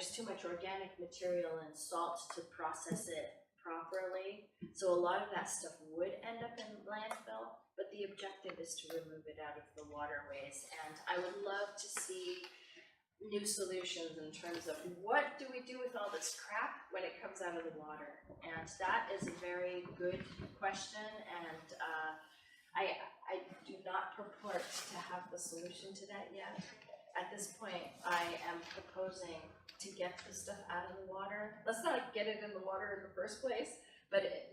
there's too much organic material and salt to process it properly. So a lot of that stuff would end up in landfill, but the objective is to remove it out of the waterways. And I would love to see new solutions in terms of what do we do with all this crap when it comes out of the water. And that is a very good question, and I do not purport to have the solution to that yet. At this point, I am proposing to get the stuff out of the water. Let's not get it in the water in the first place, but it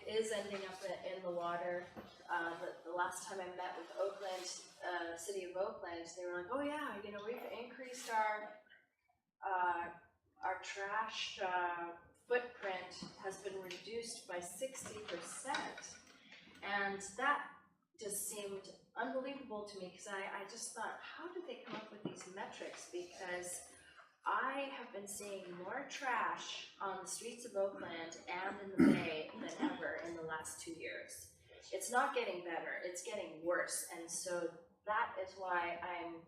is ending up in the water. The last time I met with Oakland, City of Oakland, they were like, "Oh yeah, we've increased our trash footprint has been reduced by 60%," and that just seemed unbelievable to me, because I just thought, how did they come up with these metrics? Because I have been seeing more trash on the streets of Oakland and in the Bay than ever in the last 2 years. It's not getting better, it's getting worse, and so that is why I'm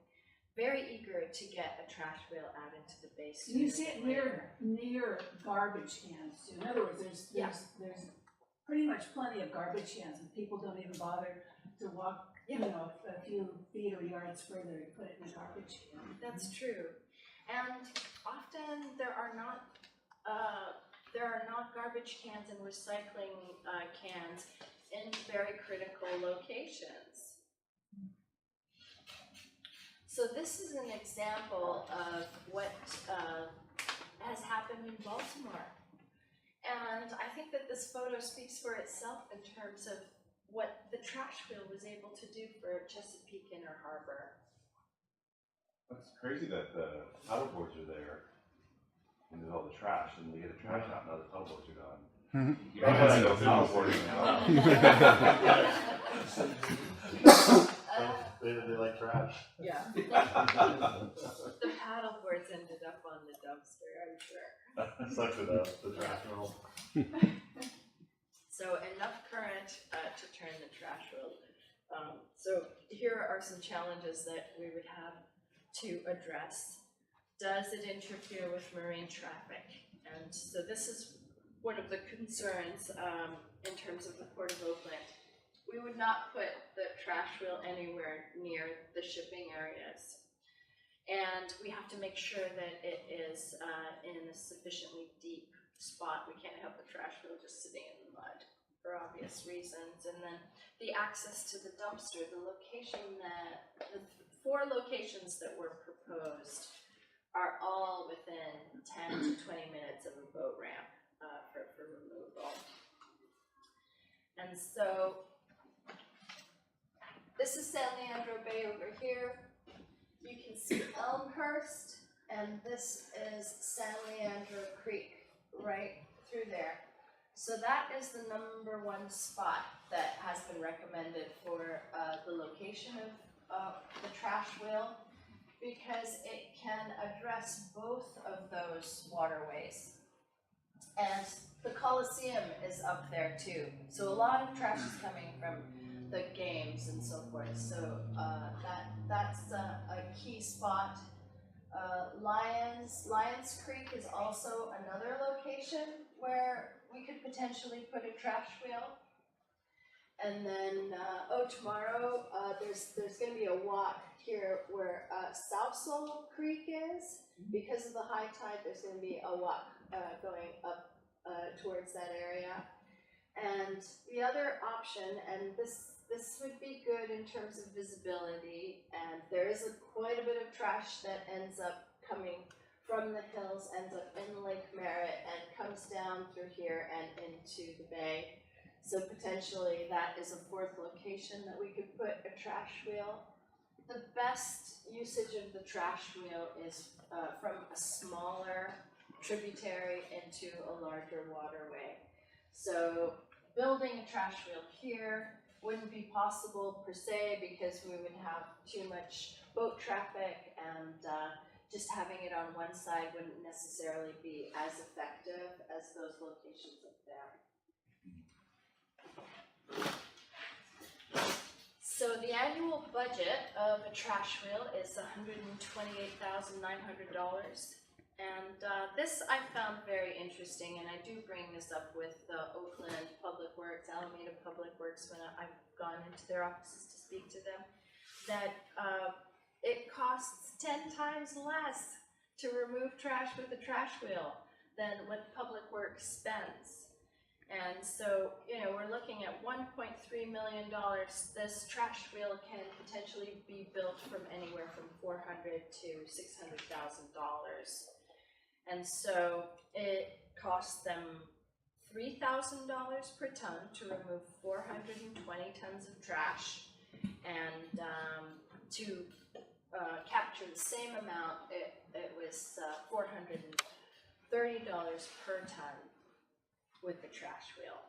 very eager to get a trash wheel out into the Bay. You see it near garbage cans too. In other words, there's pretty much plenty of garbage cans, and people don't even bother to walk, a few feet or yards further to put it in a garbage can. That's true, and often there are not garbage cans and recycling cans in very critical locations. So this is an example of what has happened in Baltimore. And I think that this photo speaks for itself in terms of what the trash wheel was able to do for Chesapeake Inner Harbor. It's crazy that the paddleboards are there and there's all the trash, and they get the trash out, now the paddleboards are gone. You don't want to go paddleboarding now. They like trash. Yeah. The paddleboards ended up on the dumpster, I'm sure. Sucks it up, the trash roll. So enough current to turn the trash wheel. So here are some challenges that we would have to address. Does it interfere with marine traffic? And so this is one of the concerns in terms of the Port of Oakland. We would not put the trash wheel anywhere near the shipping areas. And we have to make sure that it is in a sufficiently deep spot. We can't have the trash wheel just sitting in the mud for obvious reasons. And then the access to the dumpster, the 4 locations that were proposed are all within 10 to 20 minutes of a boat ramp for removal. And so this is San Leandro Bay over here. You can see Elmhurst, and this is San Leandro Creek right through there. So that is the #1 spot that has been recommended for the location of the trash wheel, because it can address both of those waterways. And the Coliseum is up there too. So a lot of trash is coming from the games and so forth. So that's a key spot. Lions Creek is also another location where we could potentially put a trash wheel. And then, tomorrow there's going to be a walk here where South Solo Creek is. Because of the high tide, there's going to be a walk going up towards that area. And the other option, and this would be good in terms of visibility, and there is quite a bit of trash that ends up coming from the hills, ends up in Lake Merritt, and comes down through here and into the bay. So potentially that is a 4th location that we could put a trash wheel. The best usage of the trash wheel is from a smaller tributary into a larger waterway. So building a trash wheel here wouldn't be possible per se, because we would have too much boat traffic, and just having it on one side wouldn't necessarily be as effective as those locations up there. So the annual budget of a trash wheel is $128,900, And this I found very interesting, and I do bring this up with Oakland Public Works, Alameda Public Works, when I've gone into their offices to speak to them, that it costs 10 times less to remove trash with a trash wheel than what Public Works spends. And so, you know, we're looking at $1.3 million. This trash wheel can potentially be built from anywhere from $400,000 to $600,000. And so it costs them $3,000 per ton to remove 420 tons of trash, and to capture the same amount, it was $430 per ton with the trash wheel.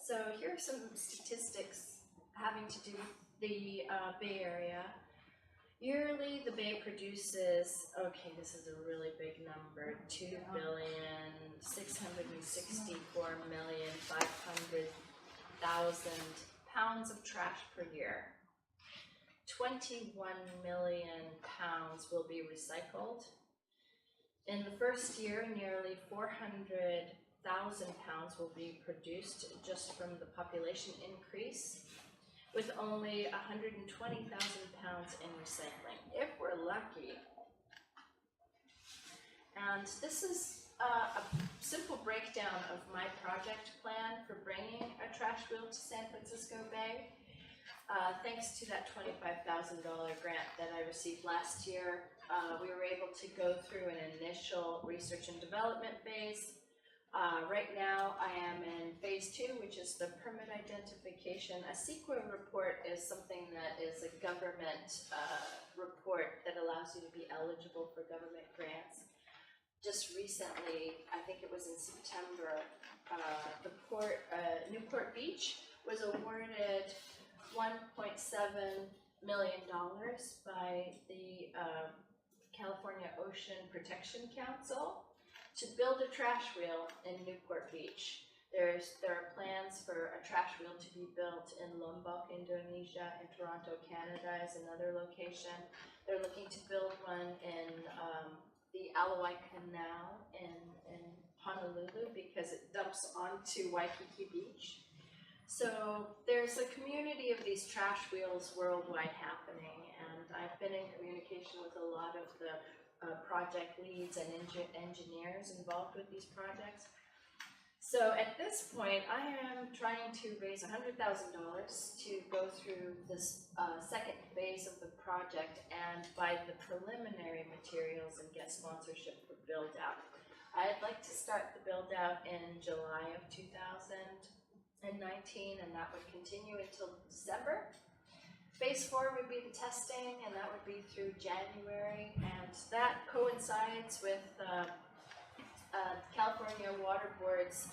So here are some statistics having to do with the Bay Area. Yearly, the Bay produces, okay, this is a really big number, 2,664,500,000 pounds of trash per year. 21 million pounds will be recycled. In the first year, nearly 400,000 pounds will be produced just from the population increase, with only 120,000 pounds in recycling, if we're lucky. And this is a simple breakdown of my project plan for bringing a trash wheel to San Francisco Bay. Thanks to that $25,000 grant that I received last year, we were able to go through an initial research and development phase. Right now, I am in phase 2, which is the permit identification. A CEQA report is something that is a government report that allows you to be eligible for government grants. Just recently, I think it was in September, the Newport Beach was awarded $1.7 million by the California Ocean Protection Council to build a trash wheel in Newport Beach. There are plans for a trash wheel to be built in Lombok, Indonesia, and Toronto, Canada is another location. They're looking to build one in the Alawai Canal in Honolulu because it dumps onto Waikiki Beach. So there's a community of these trash wheels worldwide happening, and I've been in communication with a lot of the project leads and engineers involved with these projects. So at this point, I am trying to raise $100,000 to go through this second phase of the project and buy the preliminary materials and get sponsorship for build out. I'd like to start the build out in July of 2019, and that would continue until December. Phase 4 would be the testing, and that would be through January, and that coincides with California Water Board's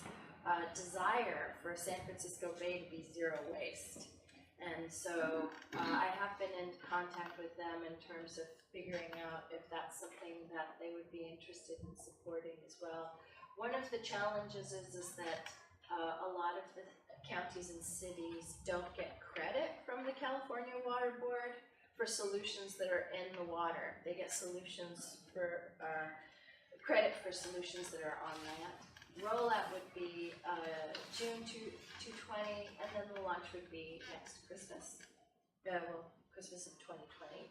desire for San Francisco Bay to be zero waste. And so I have been in contact with them in terms of figuring out if that's something that they would be interested in supporting as well. One of the challenges is that a lot of the counties and cities don't get credit from the California Water Board for solutions that are in the water. They get solutions for credit for solutions that are on land. Rollout would be June 2020, and then the launch would be next Christmas. Well, Christmas of 2020.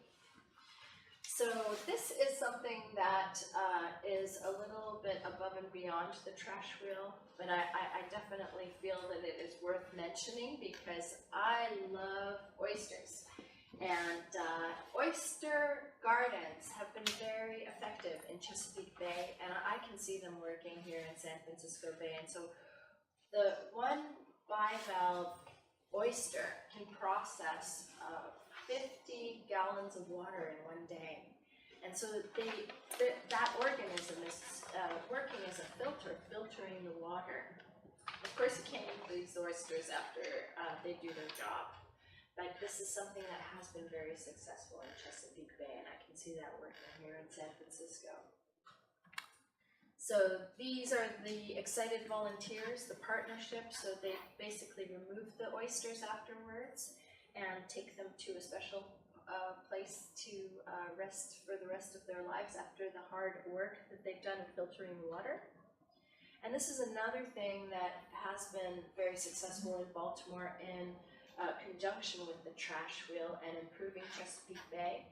So this is something that is a little bit above and beyond the trash wheel, but I definitely feel that it is worth mentioning because I love oysters. And oyster gardens have been very effective in Chesapeake Bay, and I can see them working here in San Francisco Bay. And so the one bivalve oyster can process 50 gallons of water in one day. And so that organism is working as a filter, filtering the water. Of course, you can't eat these oysters after they do their job. But this is something that has been very successful in Chesapeake Bay, and I can see that working here in San Francisco. So these are the excited volunteers, the partnership. So they basically remove the oysters afterwards and take them to a special a place to rest for the rest of their lives after the hard work that they've done in filtering water. And this is another thing that has been very successful in Baltimore in conjunction with the trash wheel and improving Chesapeake Bay.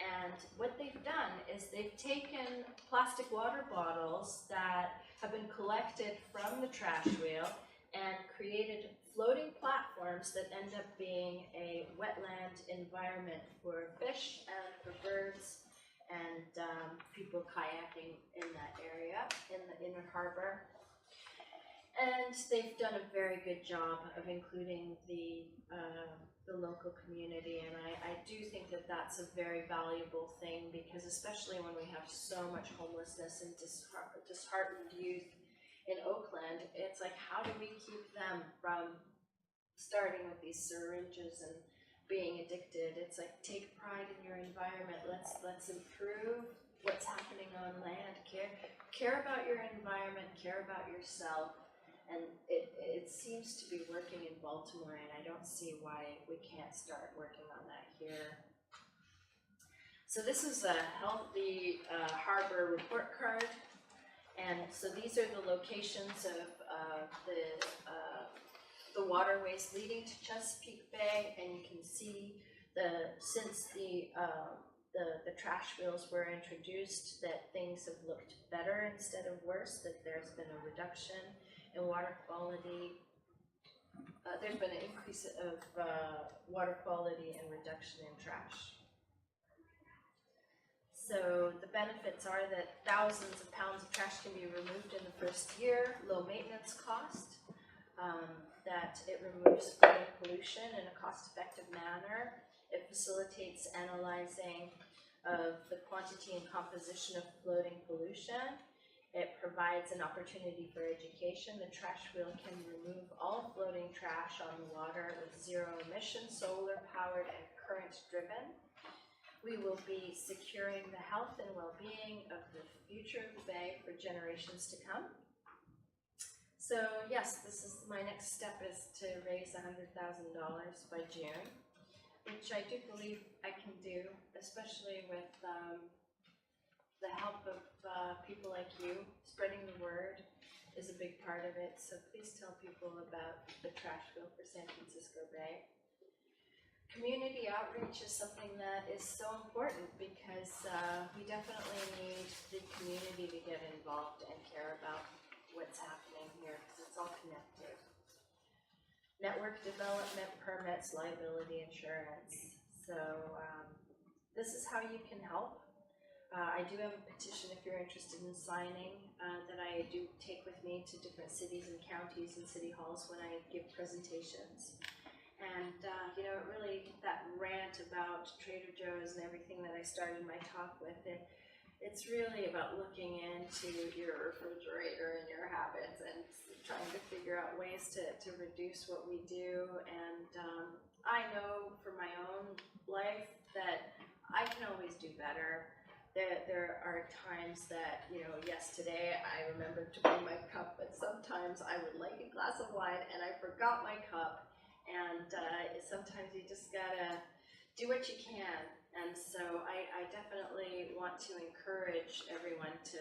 And what they've done is they've taken plastic water bottles that have been collected from the trash wheel and created floating platforms that end up being a wetland environment for fish and for birds and people kayaking in that area, in the inner harbor. And they've done a very good job of including the local community, and I do think that that's a very valuable thing, because especially when we have so much homelessness and disheartened youth in Oakland, it's like, how do we keep them from starting with these syringes and being addicted? It's like, take pride in your environment. Let's improve what's happening on land. Care about your environment. Care about yourself. And it seems to be working in Baltimore, and I don't see why we can't start working on that here. So this is a healthy harbor report card, and so these are the locations of the waterways leading to Chesapeake Bay, and you can see since the trash wheels were introduced, that things have looked better instead of worse, that there's been a reduction in water quality. There's been an increase of water quality and reduction in trash. So the benefits are that thousands of pounds of trash can be removed in the first year, low maintenance cost, that it removes floating pollution in a cost-effective manner. It facilitates analyzing of the quantity and composition of floating pollution. It provides an opportunity for education. The trash wheel can remove all floating trash on the water with zero emission, solar powered and current driven. We will be securing the health and well-being of the future of the Bay for generations to come. So yes, this is my next step, is to raise $100,000 by June, which I do believe I can do, especially with the help of people like you. Spreading the word is a big part of it, so please tell people about the trash wheel for San Francisco Bay. Community outreach is something that is so important, because we definitely need the community to get involved and care about what's happening here, because it's all connected. Network development, permits, liability insurance. So this is how you can help. I do have a petition, if you're interested in signing, that I do take with me to different cities and counties and city halls when I give presentations. And you know, really, that rant about Trader Joe's and everything that I started my talk with, it's really about looking into your refrigerator and your habits and trying to figure out ways to reduce what we do. And I know from my own life that I can always do better. There are times that, you know, yes, today I remembered to bring my cup, but sometimes I would like a glass of wine and I forgot my cup. And sometimes you just gotta do what you can. And so I definitely want to encourage everyone to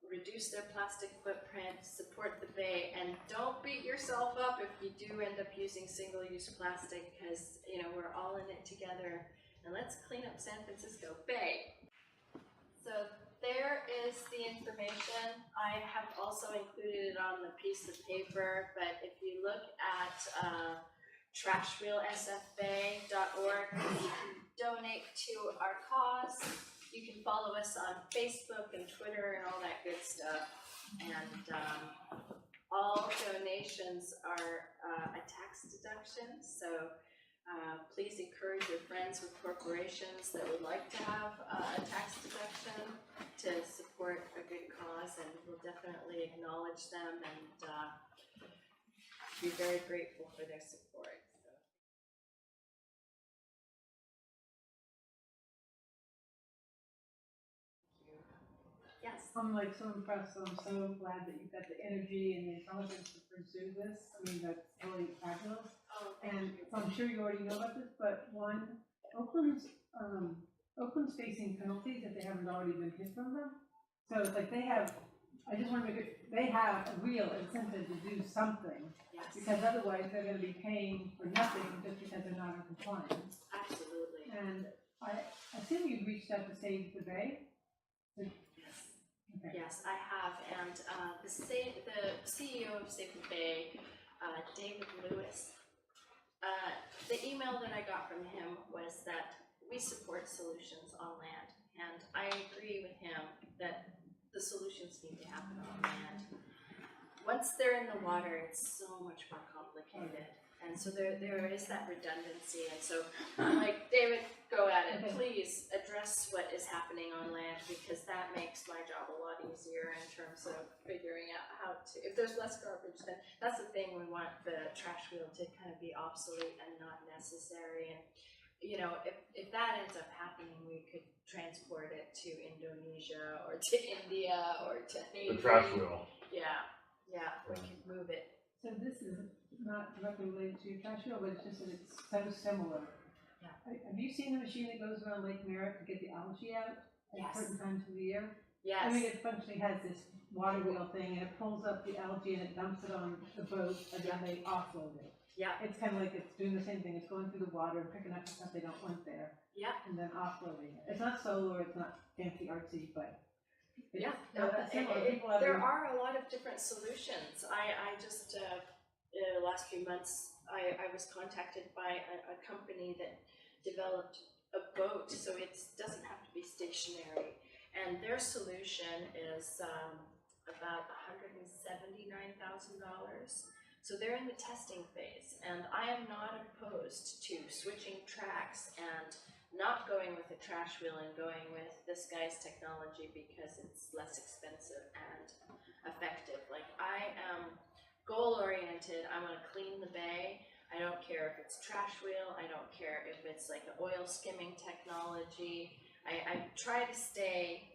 reduce their plastic footprint, support the Bay, and don't beat yourself up if you do end up using single-use plastic, because, you know, we're all in it together. And let's clean up San Francisco Bay. So there is the information. I have also included it on the piece of paper, but if you look at trashwheelsfbay.org, you can donate to our cause. You can follow us on Facebook and Twitter and all that good stuff. And all donations are a tax deduction, so please encourage your friends with corporations that would like to have a tax deduction to support a good cause, and we'll definitely acknowledge them and be very grateful for their support. So. Yes. I'm like so impressed. I'm so glad that you've got the energy and the intelligence to pursue this. I mean, that's really fabulous. Oh, and so I'm sure you already know about this, but one, Oakland's facing penalties if they haven't already been hit from them. So it's like they have, I just want to make it, they have a real incentive to do something, Yes, because otherwise they're gonna be paying for nothing just because they're not in compliance. absolutely. And I assume you've reached out to Save the Bay? Yes. Okay. Yes, I have, and the CEO of Save the Bay, David Lewis, the email that I got from him was that we support solutions on land, and I agree with him that the solutions need to happen on land. Once they're in the water, it's so much more complicated, and so there is that redundancy, and so I'm like, David, go at it, Okay. please address what is happening on land, because that makes my job a lot easier in terms of figuring out how to, if there's less garbage, then that's the thing, we want the trash wheel to kind of be obsolete and not necessary, and you know, if that ends up happening, we could transport it to Indonesia or to India or to Haiti. The trash wheel. Yeah, we could move it. So this is not directly related to your trash wheel, but it's just that it's so similar. Yeah. Have you seen the machine that goes around Lake Merritt to get the algae out at Yes. certain times of the year? Yes. I mean, it functionally has this water wheel thing, and it pulls up the algae and it dumps it on the boat, and then they offload it. Yeah. It's kind of like it's doing the same thing. It's going through the water and picking up the stuff they don't want there. Yeah. And then offloading it. It's not solar, it's not fancy artsy, but it's Yeah, similar. People have there their- are a lot of different solutions. I just, the last few months, I was contacted by a company that developed a boat, so it doesn't have to be stationary. And their solution is about $179,000. So they're in the testing phase, and I am not opposed to switching tracks and not going with a trash wheel and going with this guy's technology because it's less expensive and effective. Like, I am goal oriented, I want to clean the bay. I don't care if it's trash wheel, I don't care if it's like an oil skimming technology. I try to stay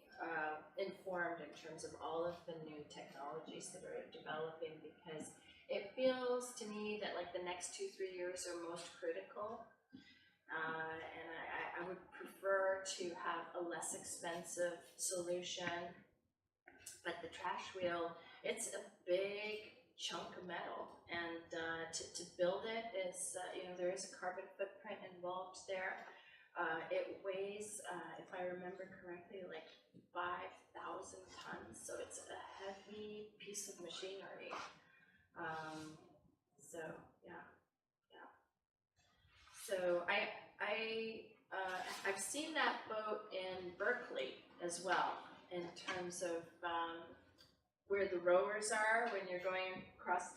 informed in terms of all of the new technologies that are developing, because it feels to me that like the next 2-3 years are most critical, and I would prefer to have a less expensive solution. But the trash wheel, it's a big chunk of metal, and to build it is, you know, there is a carbon footprint involved there. It weighs, if I remember correctly, like 5,000 tons, so it's a heavy piece of machinery. So yeah. So I've seen that boat in Berkeley as well, in terms of where the rowers are when you're going across.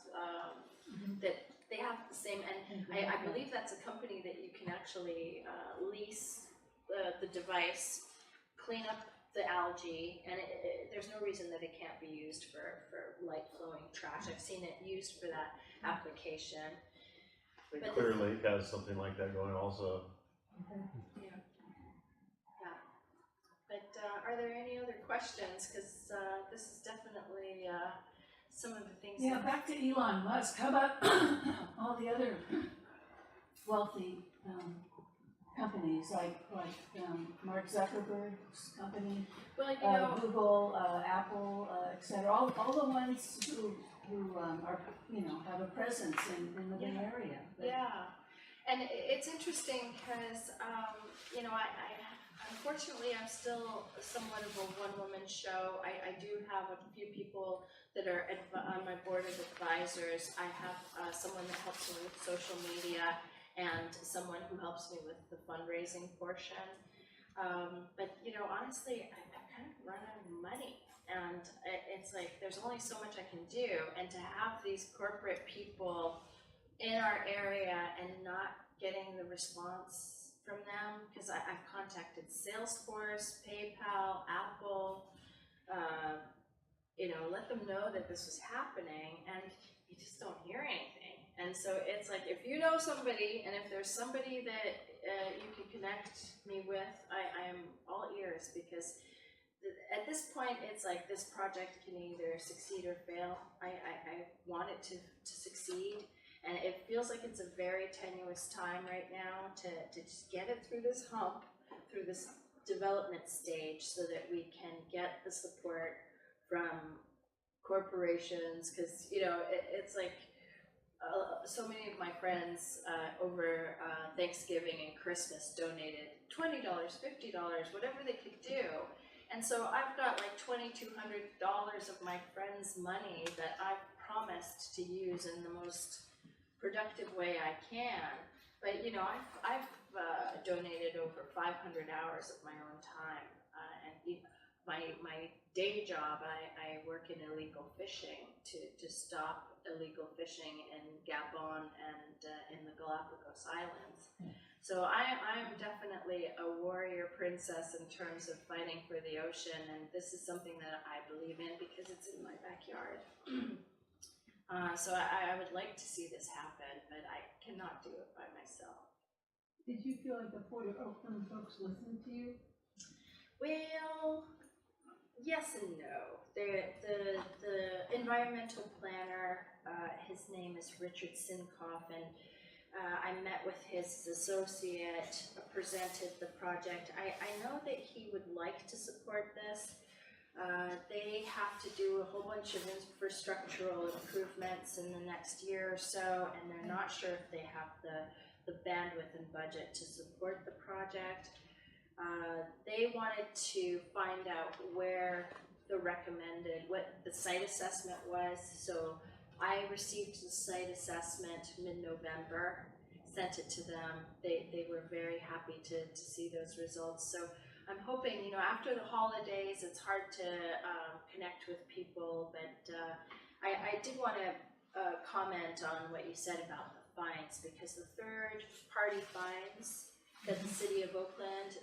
That they have the same, and I believe that's a company that you can actually lease the device, clean up the algae, and there's no reason that it can't be used for light flowing trash. I've seen it used for that application. I think Clear Lake has something like that going also. Yeah. But are there any other questions? Because this is definitely some of the things. Yeah, back to Elon Musk. How about all the other wealthy companies like Mark Zuckerberg's company, Well, you know, Google, Apple, etc. All the ones who are, you know, have a presence in the Bay Area. yeah, and it's interesting because you know, I unfortunately I'm still somewhat of a one-woman show. I do have a few people that are on my board of advisors. I have someone that helps me with social media, and someone who helps me with the fundraising portion. But you know, honestly, I kind of run out of money, and it's like there's only so much I can do, and to have these corporate people in our area and not getting the response from them, because I've contacted Salesforce, PayPal, Apple, you know, let them know that this was happening, and you just don't hear anything. And so it's like, if you know somebody, and if there's somebody that you can connect me with, I am all ears, because at this point, it's like this project can either succeed or fail. I want it to succeed, And it feels like it's a very tenuous time right now to just get it through this hump, through this development stage, so that we can get the support from corporations, because it's like so many of my friends over Thanksgiving and Christmas donated $20, $50, whatever they could do. And so I've got like $2,200 of my friends' money that I've promised to use in the most productive way I can. But I've donated over 500 hours of my own time, and my day job, I work in illegal fishing to stop illegal fishing in Gabon and in the Galapagos Islands. So I'm definitely a warrior princess in terms of fighting for the ocean, and this is something that I believe in because it's in my backyard. So I would like to see this happen, but I cannot do it by myself. Did you feel like the Port of Oakland folks listened to you? Well, yes and no. The environmental planner, his name is Richard Sinkoff, and I met with his associate, presented the project. I know that he would like to support this. They have to do a whole bunch of infrastructural improvements in the next year or so, and they're not sure if they have the bandwidth and budget to support the project. They wanted to find out where what the site assessment was. So I received the site assessment mid-November, sent it to them. They were very happy to see those results. So I'm hoping, after the holidays, it's hard to connect with people, but I did want to comment on what you said about the fines, because the third-party fines that the city of Oakland,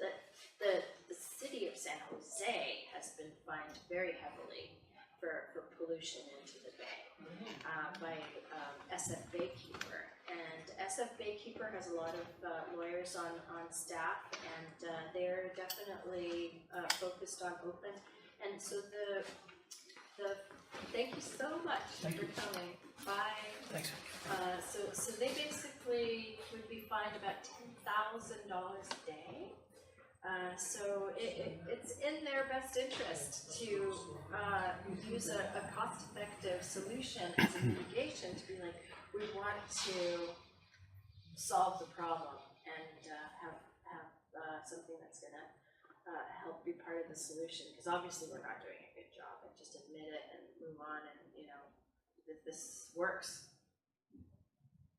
the city of San Jose has been fined very heavily for pollution into the bay by SF Baykeeper. And SF Baykeeper has a lot of lawyers on staff, and they're definitely focused on Oakland. And so thank you so much for coming. Bye. Thanks. So they basically would be fined about $10,000 a day. So it's in their best interest to use a cost-effective solution as a mitigation, to be like, we want to solve the problem and have something that's going to help be part of the solution, because obviously we're not doing a good job, and just admit it and move on, and this works.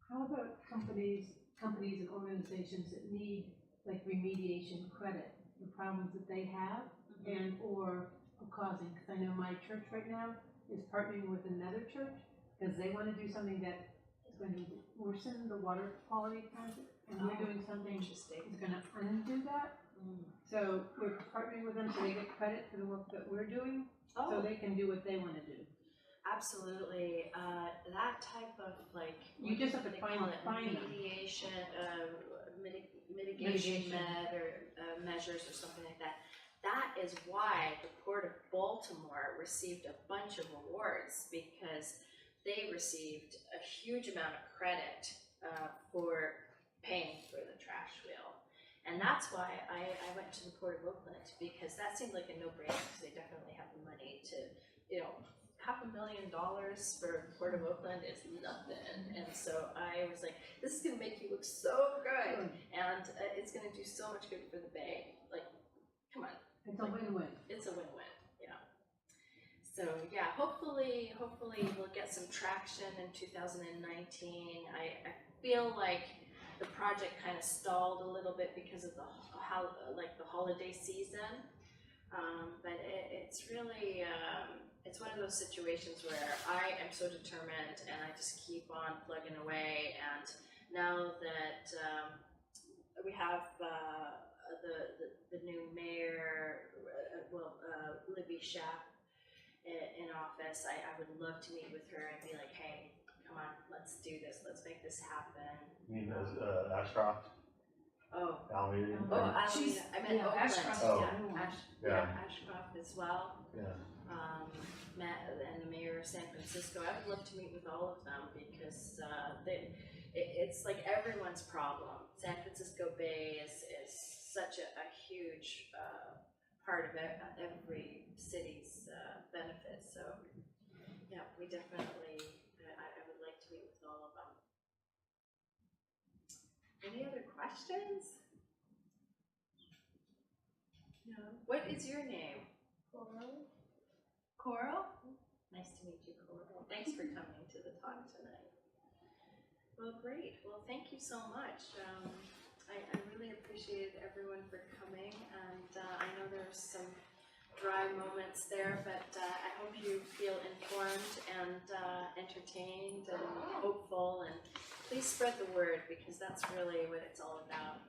How about companies and organizations that need like remediation credit, the problems that they have and or are causing? Because I know my church right now is partnering with another church because they want to do something that is going to worsen the water quality transit, and we're doing something that's going to undo that. So we're partnering with them so they get credit for the work that we're doing, so they can do what they want to do. Absolutely. That type of you just have to find mediation, mitigation measures or something like that. That is why the Port of Baltimore received a bunch of awards, because they received a huge amount of credit for paying for the trash wheel. And that's why I went to the Port of Oakland, because that seemed like a no-brainer, because they definitely have the money to, $500,000 for the Port of Oakland is nothing. And so I was like, this is going to make you look so good, and it's going to do so much good for the Bay. Like, come on. It's a win-win. It's a win-win, yeah. So yeah, hopefully we'll get some traction in 2019. I feel like the project kind of stalled a little bit because of the holiday season, but it's really it's one of those situations where I am so determined, and I just keep on plugging away. And now that we have the new mayor, Libby Schaap, in office, I would love to meet with her and be like, hey, come on, let's do this, let's make this happen. You mean Ashcroft? Oh, Alameda. She's- I meant yeah, Oakland, Ashcroft's Oh. yeah, Yeah. Ashcroft as well. Yeah. Matt and the mayor of San Francisco, I would love to meet with all of them because it's like everyone's problem. San Francisco Bay is such a huge part of it, every city's benefit. So yeah, we definitely, I would like to meet with all of them. Any other questions? No. What is your name? Coral. Coral? Nice to meet you, Coral. Thanks for coming to the talk tonight. Well, great. Well, thank you so much. I really appreciated everyone for coming, and I know there's some dry moments there, but I hope you feel informed and entertained and hopeful, and please spread the word because that's really what it's all about.